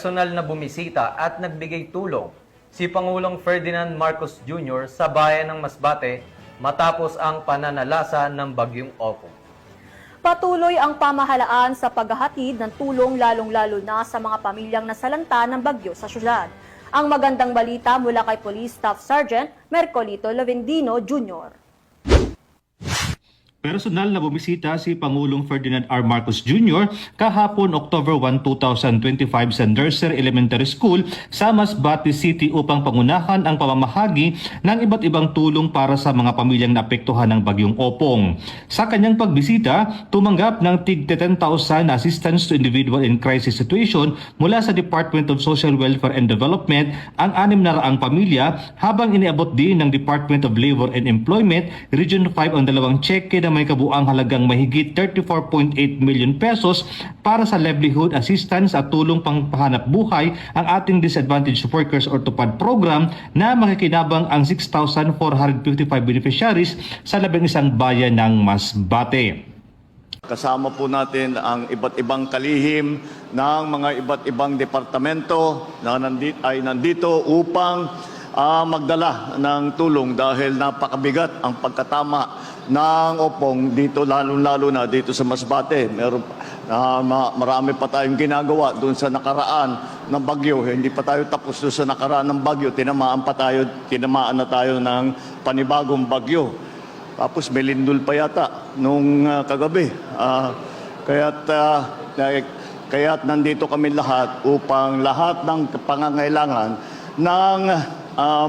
personal na bumisita at nagbigay tulong si Pangulong Ferdinand Marcos Jr. sa bayan ng Masbate matapos ang pananalasa ng Bagyong Opong. Patuloy ang pamahalaan sa paghahatid ng tulong lalong-lalo na sa mga pamilyang nasalanta ng bagyo sa syudad. Ang magandang balita mula kay Police Staff Sergeant Mercolito Lavendino Jr. Personal na bumisita si Pangulong Ferdinand R. Marcos Jr. kahapon October 1, 2025 sa Nursery Elementary School sa Masbate City upang pangunahan ang pamamahagi ng iba't ibang tulong para sa mga pamilyang naapektuhan ng Bagyong Opong. Sa kanyang pagbisita, tumanggap ng tig 10,000 assistance to individual in crisis situation mula sa Department of Social Welfare and Development ang 600 pamilya, habang iniabot din ng Department of Labor and Employment Region 5 ang dalawang cheque na may kabuang halagang mahigit 34.8 million pesos para sa livelihood assistance at tulong pangpahanap buhay ang ating disadvantaged workers or TUPAD program na makikinabang ang 6,455 beneficiaries sa 11 bayan ng Masbate. Kasama po natin ang iba't ibang kalihim ng mga iba't ibang departamento na nandito upang magdala ng tulong dahil napakabigat ang pagkatama ng opong dito, lalo na dito sa Masbate. Marami pa tayong ginagawa doon sa nakaraan ng bagyo. Hindi pa tayo tapos doon sa nakaraan ng bagyo. Tinamaan na tayo ng panibagong bagyo. Tapos may lindol pa yata nung kagabi. Kaya't nandito kami lahat upang lahat ng pangangailangan ng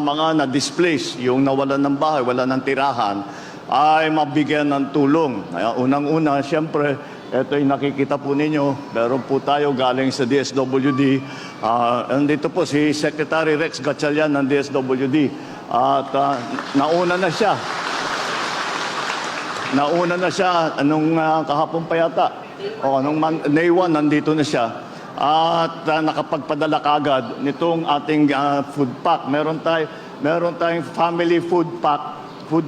mga na-displace, yung nawalan ng bahay, wala ng tirahan, ay mabigyan ng tulong. Unang-una, siyempre, ito yung nakikita po ninyo, meron po tayo galing sa DSWD. Nandito po si Secretary Rex Gatchalian ng DSWD. At nauna na siya. Anong kahapon pa yata. Nung Day 1, nandito na siya. At nakapagpadala kagad nitong ating food pack. Meron tayong family food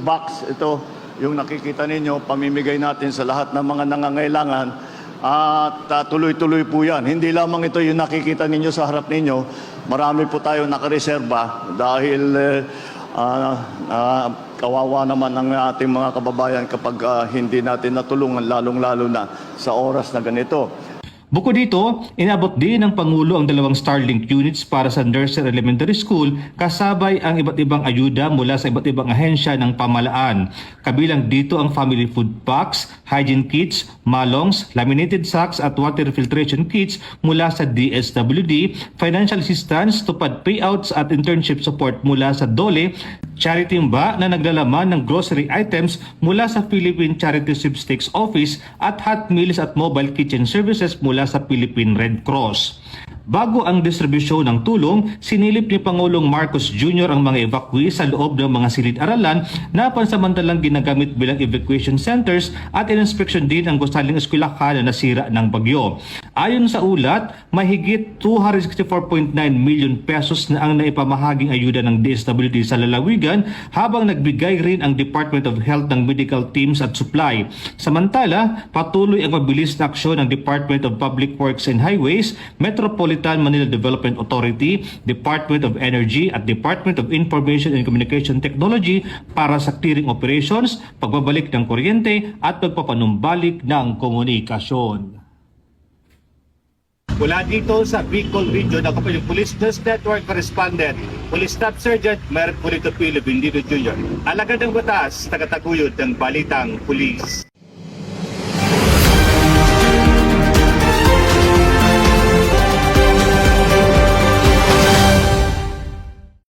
box. Ito yung nakikita ninyo, pamimigay natin sa lahat ng mga nangangailangan. At tuloy-tuloy po yan. Hindi lamang ito yung nakikita ninyo sa harap ninyo. Marami po tayo nakareserba dahil kawawa naman ang ating mga kababayan kapag hindi natin natulungan, lalong-lalo na sa oras na ganito. Bukod dito, inabot din ng Pangulo ang 2 Starlink units para sa Nursery Elementary School kasabay ang iba't ibang ayuda mula sa iba't ibang ahensya ng pamahalaan. Kabilang dito ang family food packs, hygiene kits, malongs, laminated sacks at water filtration kits mula sa DSWD, financial assistance, TUPAD payouts at internship support mula sa DOLE, charity ba na naglalaman ng grocery items mula sa Philippine Charity Sweepstakes Office at hot meals at mobile kitchen services mula sa Philippine Red Cross. Bago ang distribusyon ng tulong, sinilip ni Pangulong Marcos Jr. ang mga evacuee sa loob ng mga silid-aralan na pansamantalang ginagamit bilang evacuation centers at ininspeksyon din ang gusaling eskwelahan na nasira ng bagyo. Ayon sa ulat, mahigit 264.9 million pesos na ang naipamahaging ayuda ng DSWD sa lalawigan, habang nagbigay rin ang Department of Health ng medical teams at supply. Samantala, patuloy ang mabilis na aksyon ng Department of Public Works and Highways, Metropolitan Manila Development Authority, Department of Energy at Department of Information and Communication Technology para sa clearing operations, pagbabalik ng kuryente at pagpapanumbalik ng komunikasyon. Mula dito sa Bicol Region, ako po yung Police News Network Correspondent, Police Staff Sergeant Mercolito Lavendino Jr. Alagad ng batas, tagataguyod ng Balitang Pulis.